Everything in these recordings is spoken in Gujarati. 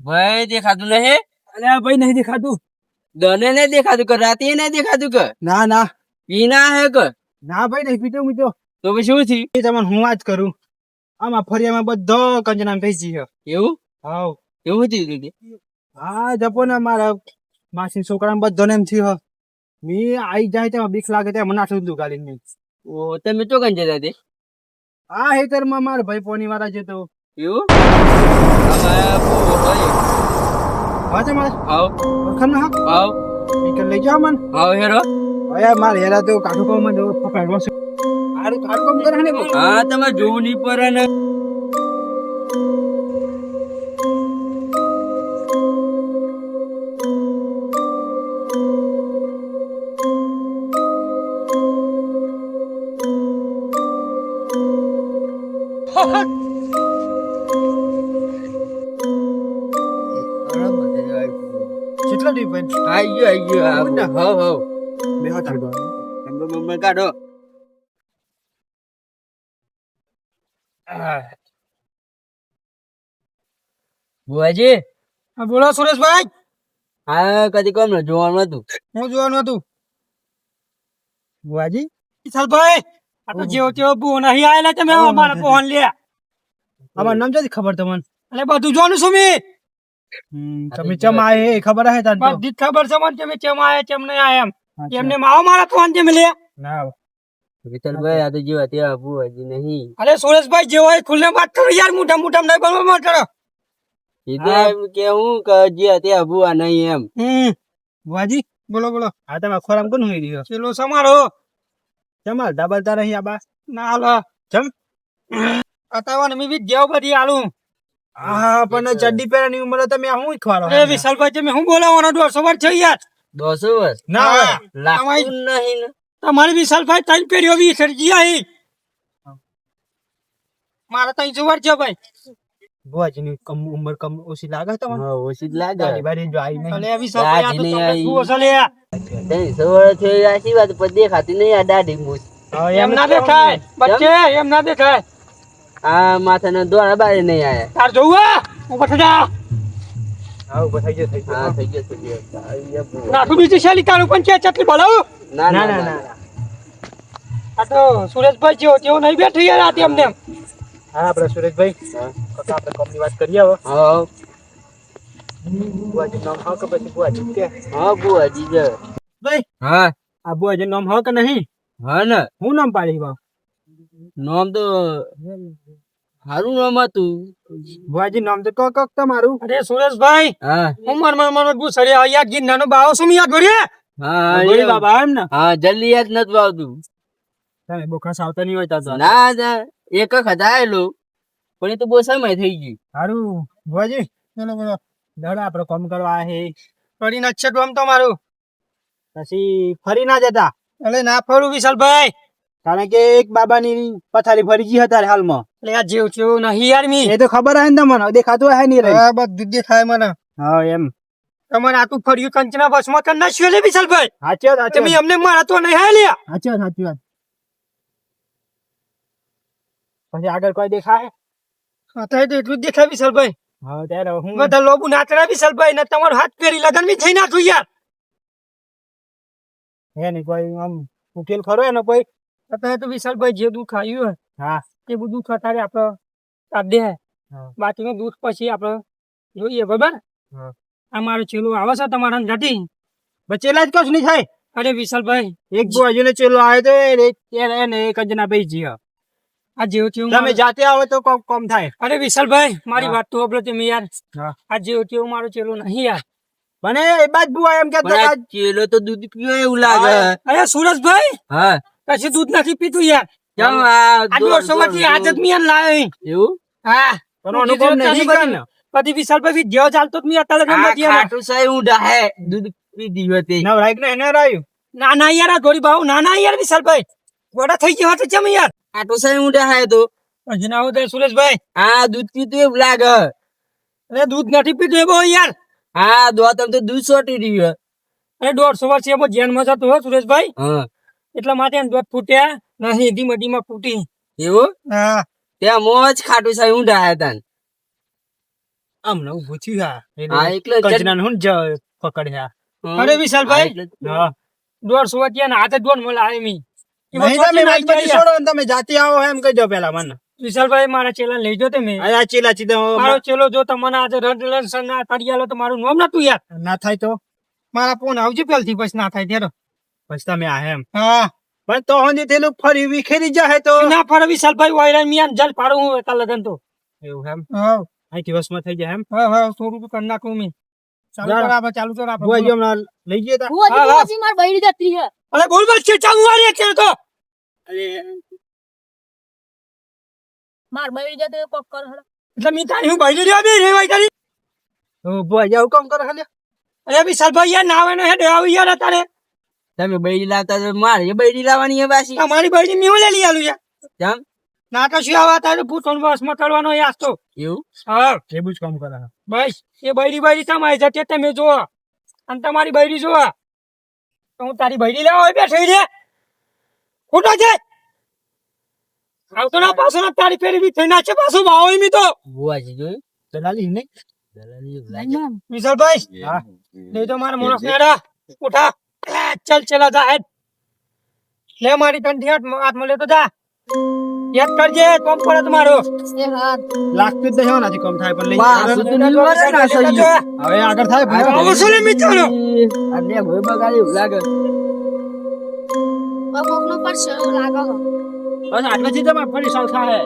ભાઈ દેખાતું નહીં. અલ્યા ભાઈ નહીં દેખાતું. દને નહીં દેખાતું કે રાતે નહીં દેખાતું કે ના ના પીના હે કે ના ભાઈ નહીં પીતો હું તો. તો પછી શું થયું? એ તમને હું વાત કરું આમાં ફરિયામાં બધો કંજનામ થઈ ગયો. એવું હાવ એવું થયું તે? હા જપો ને મારા માસી છોકરા બધો ને એમ થયો. મી આઈ જાય તેમાં બીક લાગે ત્યાં મને આટલું બધું ગાલી નહીં. ઓ તમે તો કઈ જતા તે? આ હેતરમાં મારા ભાઈ પોની વાળા જતો. એવું આમાં બહુ હોય. હા તમારે આવ ઓળખાણ ના હા આવ નીકળ લઈ જાઓ મને. આવ હેરો. અયા મારે હેરા તો કાઠું કામ મને પકડવા છે. સારું કાઠું કામ કરે ને બહુ. હા તમારે જોવું નહીં પડે ને. કેટલા દી ભાઈ આઈ ગયો હવ હવ બે હાથ આગળ. નંબર કાઢો. બુઆજી હા બોલો સુરેશભાઈ. હા કદી કોમ ને જોવાનું હતું. હું જોવાનું હતું બુઆજી. વિશાલભાઈ આ તો જેવો તેવો બુઓ નહીં આયેલા તમે અમારા ફોન લે. અમારું નામ જલ્દી ખબર તમને. એટલે બધું જોવાનું છું મે. તમે ચમ આયે એ ખબર હે તને? બધી ખબર છે મને તમે ચમ આયે ચમ નહીં આયા એમ. એમને માવો મારા ફોન જેમ લે. ના વિઠ્ઠલભાઈ આ તો જેવા તેવા બુઆજી નહીં. અરે સુરેશભાઈ જેવો હોય ખુલ્લે વાત કરો યાર મોટા મોટા નહીં બનવા માટે. કીધું એમ કે હું કે જેવા તેવા બુઆ નહીં એમ. બુઆજી બોલો બોલો. હા તમે ખોરામ કોણ હોઈ રહ્યો? ચેલો સમારો જમાલ ડાબલતા નહીં આબા. ના હાલો જમ અતાવા ને મી બી જેવ બધી આલું. હા પણ ચડ્ડી પહેરાની ઉંમરે તમે હું ખવારો? એ વિશાલભાઈ તમે હું બોલાવવાનો 150 વર્ષ છે યાર. 200 વર્ષ ના લાખું નહીં ને. તમારી વિશાલભાઈ ત્રણ પેઢીઓ બી સરજી આઈ. મારા 300 વર્ષ છે ભાઈ. બુઆજી ની કમ ઉંમર કમ ઓછી લાગે તમને? હા ઓછી જ લાગે. ગાડી બાડી જો આઈ નહીં. અલે વિશાલભાઈ આ તો તમે શું ઓછા લે. 300 વર્ષ છે આશી વાત પર દેખાતી નહીં આ દાઢી મૂછ. એમ ના દેખાય બચ્ચે એમ ના દેખાય. આ માથાના દોરા બારે નહીં આયા. તાર જોવું હું બઠા જા. હા ઉભો થઈ ગયો હા થઈ ગયો. નાઠું બીજું શાલી તારું પણ કે ચટલી બોલાવું. ના ના ના આ તો સુરેશભાઈ જેવો તેવો નહીં બેઠો યાર આ તેમને. હા આપણે સુરેશભાઈ તો આપણે કંપની વાત કરીએ હવે. હા બુઆજી નામ હા કે પછી બુઆજી કે? હા બુઆજી જ. ભાઈ હા આ બુઆજી નામ હા કે નહીં? હા ને હું નામ પાડી બા? નામ તો હારું નામ હતું. બુઆજી નામ તો કોક તમારું? અરે સુરેશભાઈ હા હું મર ગુસરે યાર ગીર નાનો બાવો સુમી યાદ ગોરી. હા ગોરી બાબા એમ ને? હા જલ્દી યાદ નથી આવતું. તમે બોખાસ આવતા નહીં હોય તા. ના ના એક વખત આયેલું પણ એ તો બહુ સમય થઈ ગયું. સારું બુઆજી બોલો બોલો. દડા આપણે કામ કરવા હે ફરી ના છે આમ તમારું પછી ફરી ના જતા? એટલે ના ફરું વિશાલભાઈ કારણ કે એક બાબાની પથારી ફરી ગઈ હતા હાલમાં. એટલે આ જેવ છે નહીં યાર મી. એ તો ખબર હે ને તમને દેખાતું હે નહીં રે. હા બધું દેખાય મને. હા એમ તમારે આટલું ફર્યું કંચના બસમાં કર નાખ્યું લે વિશાલભાઈ. સાચી વાત તમે અમને મારા તો નહીં હે લ્યા. સાચી વાત. પછી આગળ કોઈ દેખાય? અત્યારે તો એટલું જ દેખાય વિશાલભાઈ. હા ત્યારે હું બધા લોબુ નાચરા વિશાલભાઈ ને તમારો હાથ ફેરી લગન બી થઈ નાખું યાર. હે ને કોઈ આમ ઉકેલ ખરો એનો કોઈ? અત્યારે તો વિશાલભાઈ જે દુઃખ આવ્યું હા એ બધું દુઃખ અત્યારે આપણે કાઢ દે. બાકીનું દુઃખ પછી આપણે જોઈએ બરાબર. આ મારો ચેલો આવે છે તમારા જાતી બચેલા જ કશું નહીં થાય. અરે વિશાલભાઈ એક બાજુનો ચેલો આવે તો એને એક જ ના ભાઈ જીવ આ જેવું થયું તમે જાતે આવો તો કોમ થાય. અરે વિશાલભાઈ મારી વાત તો સાંભળો તમે યાર. આ જેવું થયું મારો ચેલો નહીં યાર. મને એ બાદ બુઆ એમ કેતા ચેલો તો દૂધ પીવો એવું લાગે. અરે સુરજભાઈ હા પછી દૂધ નથી પીતું યાર. કેમ આ 200 વર્ષથી આદત મિયાન લાવે એવું? હા પણ અનુભવ નહીં કરીને પછી વિશાલભાઈ જેવો ચાલતો જ મી અત્યારે ખાટું સાહેબ ઊંડા હે દૂધ પીધી હતી. નવરાય કે ન રાયું? ના ના યાર આ થોડી ભાવ ના ના યાર વિશાલભાઈ ગોડા થઈ ગયો હતો ચમ યાર. ખાટું સાહેબ ઊંડા હે તો જનાવો તો સુરેશભાઈ હા દૂધ પીતું એવું લાગે. અરે દૂધ નથી પીતું એ બહુ યાર. હા દોતમ તો દૂધ સોટી રહ્યું. અરે 150 વર્ષ એમાં જેનમાં જતો હો સુરેશભાઈ. હા એટલા માટે દૂધ ફૂટ્યા નહીં ધીમે ધીમે ફૂટી. એવું? હા ત્યાં મોજ ખાટું સાહેબ ઊંડા હતા. આમ નવું પૂછ્યું હા હા એટલે કંચના હું પકડ્યા અરે વિશાલભાઈ હા 150 રૂપિયા ના હાથે દોડ મળે આવે મી નહીં તમે વાત બધી છોડો ને તમે જાતે આવો એમ કહી દો પેલા મને વિશાલભાઈ મારા ચેલા લઈ જો તમે આ ચીલા ચીધા મારો ચેલો જો તમને આજે રડ લડસન ના તડિયાલો તો મારું નામ નતું યાર ના થાય તો મારા ફોન આવજો પેલથી પછી ના થાય ત્યારે પછી તમે આ એમ હા પણ તો હજી તેનું ફરી વિખેરી જાય તો ના ફરે વિશાલભાઈ વાયરા મિયાન જલ પાડું હું એકા લગન તો એવું એમ હા આ દિવસમાં થઈ જાય એમ હા થોડું તો કરી નાખું મી ચાલુ કર બુઆ જો હમણાં લઈ ગયા તા હા, હા. અરે બોલ બોલ છે ચાલુ વાળી છે તો એટલે મી તારી હું ભાઈ રહ્યો બે રેવાય તારી બુઆ જાવ કામ કરે ખાલી અરે વિશાલભાઈ યાર ના આવે ને હેડે આવી યાર તારે તમે બૈરી લાવતા તો મારે બૈરી લાવવાની હે પાછી અમારી ભાઈ ની મેં લઈ આલું યાર કેમ ના તો શું આવા તારે ભૂતોન બસ માં કરવાનો યાર તો એવું હા એવું જ કામ કરે બસ એ બૈરી તમારી જતે તમે જોવો અને તમારી બૈરી જોવો તો હું તારી બૈરી લેવા બેઠી રે ખોટો છે આવતો ના પાછો ના તારી ફેરી બી થઈ નાખે પાછું ભાવ મી તો બુઆજી જોયું દલાલી નહીં દલાલી લાગે વિશાલભાઈ હા નહીં તો મારા મોણસ નેડા ઉઠા ચલ ચલા જા હેડ લે મારી તંઠી હાથ મળે તો જા યાદ કરજે કોમ પડે તમારો લાગતું જ નહીં નથી કમ થાય પણ લઈ વાહ, તો નિવારે ના સહી. હવે આગળ થાય ભાઈ આવો છો ને મિત્રો આ બે ભોય બગાડી એવું લાગે બસ આટલેથી જ અમારે ફરી સાવ થાય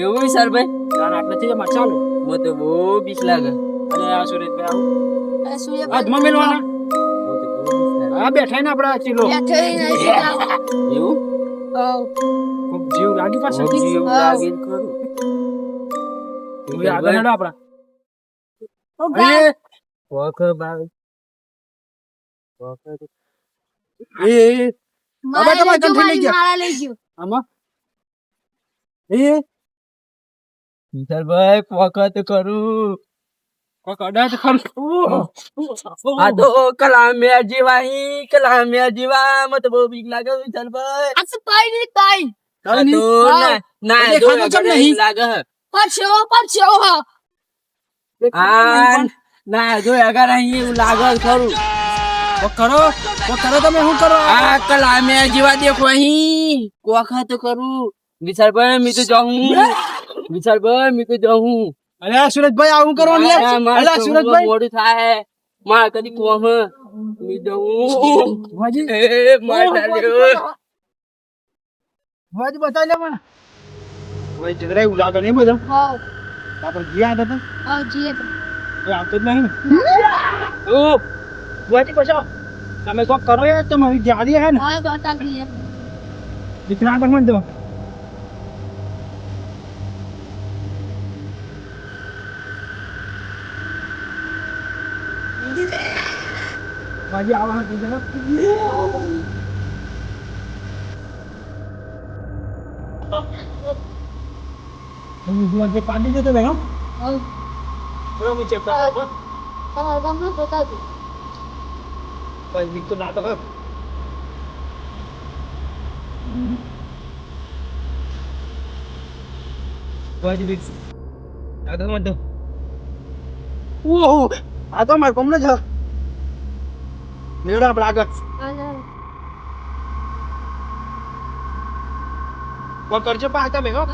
એવું સર ભાઈ આટલેથી જ અમારે ચાલુ મને તો બહુ બીક લાગે અને આ સુરેશભાઈ આવું હાથમાં મેલવાના હા બેઠા ને આપડા ચીલો એવું ખૂબ જીવ લાગી પાસે મોજી એવું લાગે ને ખરું હવે આગળ હેડો આપડા પોખ બાવ પોખ એ હવે તમારે કંઠી લઈ ગયા આમાં વિશાલભાઈ પોખ તો કરું કોક અડાય તો ખરું આ તો કલામિયા જીવા મત બહુ બીક લાગે વિશાલભાઈ આ તો ના દેખાતું ચમ નહીં? લાગે આ ના જો અગર અહીં એવું લાગે ખરું કોક કરો તમે શું કરો આ કલામિયા જીવા દેખો અહીં કોખા તો કરું વિશાલભાઈ મી તો જાઉં અરે આ સુરજભાઈ આવું કરવાનું યાર અલા સુરજભાઈ મોડું થાય માર કદી કોમ મી જાઉં વાજી એ માર ડાલ્યો વાજી બતાવી લે મને ભાઈ જરા એવું લાગે નહીં બધું આપણે ગયા હતા એ આવતો જ નહીં ને ઓ વાજી બચાવ તમે કોક કરો યાર તમારી જાડી હે ને દીકરા આગળ મને દો વાજી આવા હતી જરા વાજી પાડી જતો બેન બરાબર ચેક કર ભાઈ દીક તો ના તો વાજી દીક આ તો મત ઓ આ તો માર કોમ ન જ મેળા આપણે આગળ કોણ કરજો પા તમે હો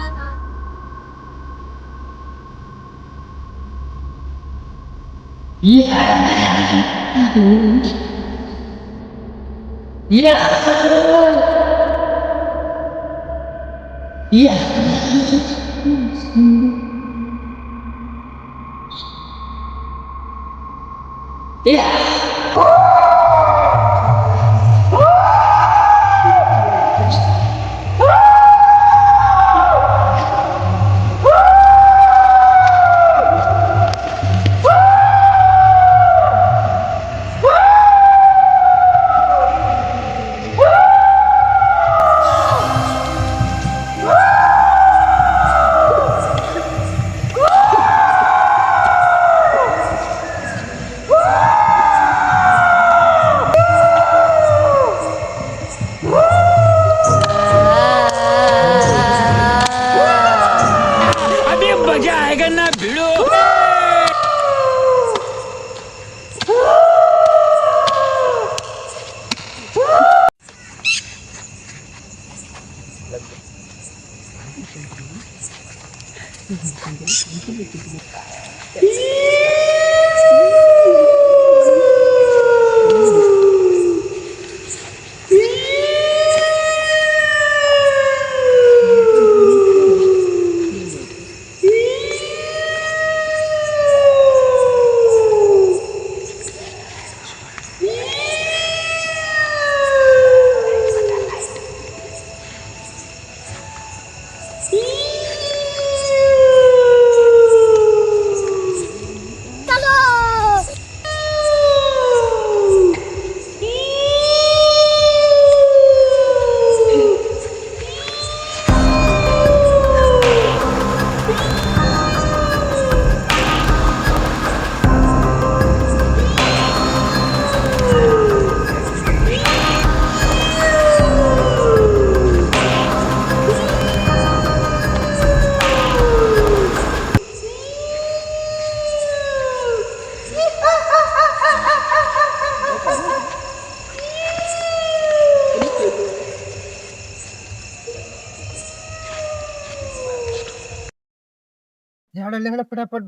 લેહડે ફટાફટ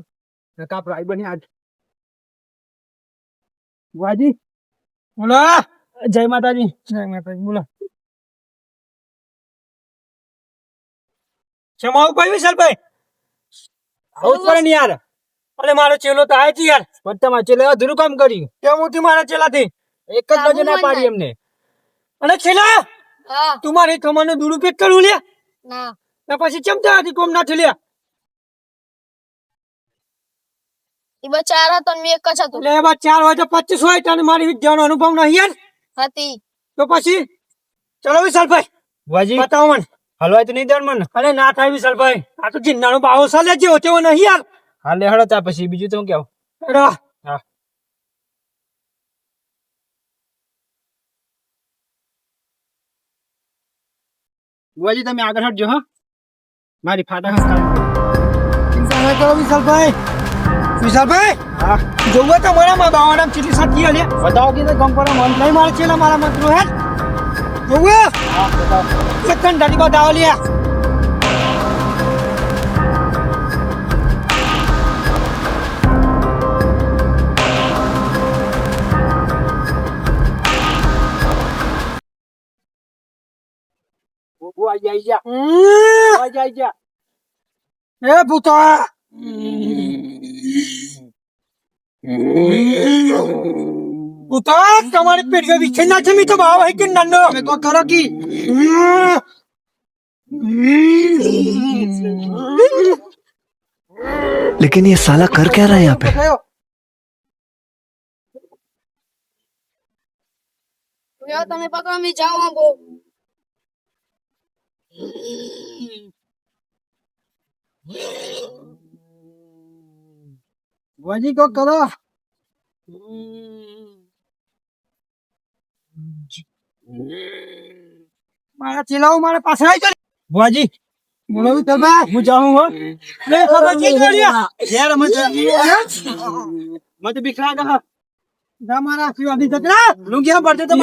કાપ રાઈ બની આજ વાજી બોલો જય માતાજી બોલો ક્ષમાવું કઈ વિશાલભાઈ આવું જ કરે ને યાર અરે મારો ચેલો તો આવે છે યાર પણ તમારા ચેલો અધૂરું કામ કર્યું કેમ હું મારા ચેલાથી એક જ બાજુ ના પાડી એમને અને છેલ્લા તું મારી કમાનો દુરુપયોગ કરું લે ના પછી ચમતા હતી કોમ ના ઠેલ્યા ઈ બચારા તો મેં એક જ હતો લે બા 4 હોય તો 25 હોય તને મારી વિદ્યાનો અનુભવ નહીં યાર હતી તો પછી ચલો વિશાલભાઈ વાજી બતાવો મને હલવાય તો નહીં દેણ મને અરે ના થાય વિશાલભાઈ આ તો જીન્નાનો બાવો સાલે જેવો તેવો નહીં યાર હા લે હળો તા પછી બીજું તો હું કેવું હેડો હા વાજી તમે આગળ હટજો હા મારી ફાટા ચિંતા ના કરો વિશાલભાઈ હા જોવો તો મારા બાવાના ચીલી સાથી આલે બતાવો કે ગમ પર મન નહીં માર છે મારા મંત્રો હે જોવો હા બતાવો સેકન્ડ ડાડી બતાવો લે ઓ આઈ જા એ પુતા પુતા તમારી પેટમાં વિખે ના છે મી તો ભાવ હે કે નન્નો મે કો કરો કી लेकिन ये साला कर क्या रहा है यहाँ पे યો તમે પકડો મી જાઓ આંબો વાજી કો કરો મારા ચેલાઓ મારા પાસે આવી ગયો વાજી બોલો તમે હું જાઉં હો લે ખબર કી કર્યા યાર મત બિખરા ગા ના મારા શિવાજી જતરા લુંગિયા પડતે તો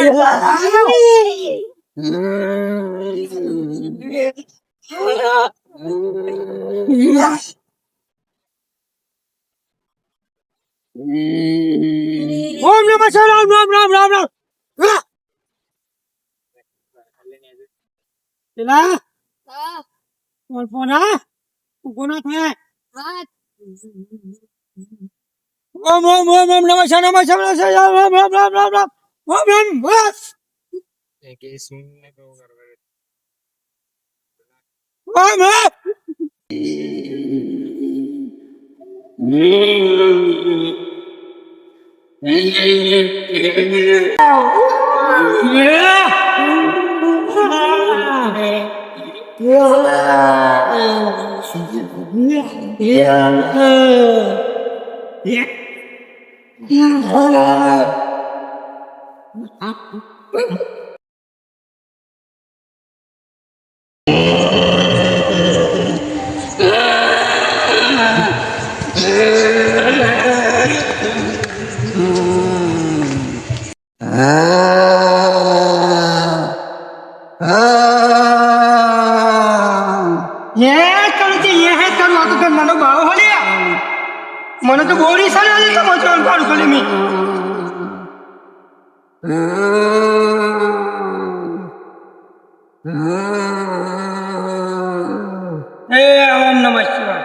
ઓમ નમઃ શિવાય રામ ચલા ઓર પોના કોના થાય ઓમ નમઃ શિવાય રામ બસ ઓમ ये करू ते ये है करू आता तर મને ભાવ હલે મને તો બોરી સાલે હલે તો મજવાનું કાઢું ખલે મી એ ઓમ નમઃ શિવાય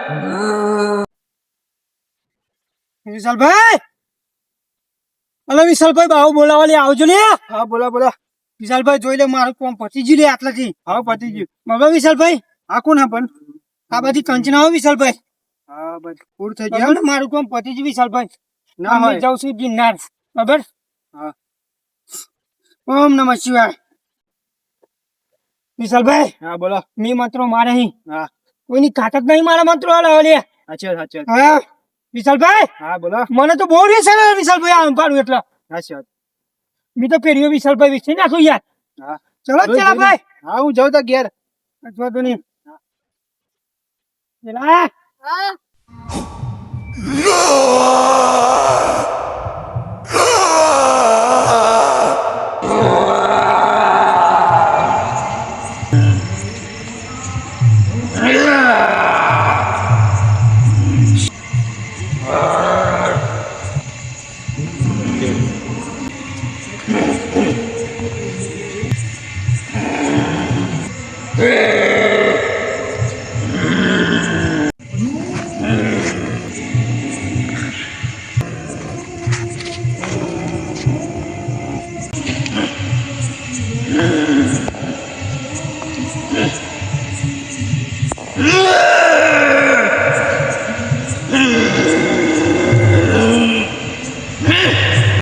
વિશાલભાઈ અલે વિશાલભાઈ બાવ બોલાવાલી આવજો ને હા બોલા બોલા વિશાલભાઈ જોઈ લે મારું કોમ પતી ગયું લે આટલાથી હા પતી ગયું બાબા વિશાલભાઈ આ કોણ હા પણ આ બધી કંચના હો વિશાલભાઈ હા બસ પૂરું થઈ બરાબર ગયું ને? મારું કોમ પતી ગયું વિશાલભાઈ ના અમે હોય જાઉં છું ગિરનાર બરાબર હા ઓમ નમઃ શિવાય વિશાલભાઈ હા બોલો મી મંત્રો મારે અહીં હા કોઈની તાકાત નહીં મારા મંત્રો આલે લે સાચી વાત સાચી વાત હા વિશાલભાઈ હા બોલો મને તો બહુ રેસ છે વિશાલભાઈ આમ પાડું એટલે સાચી વાત મી તો પેરીઓ વિશાલભાઈ વિશે નાખું યાર હા ચલો ચલા ભાઈ હા હું જાઉં તો ઘેર અથવા તો નહીં ચલા હા Hmm.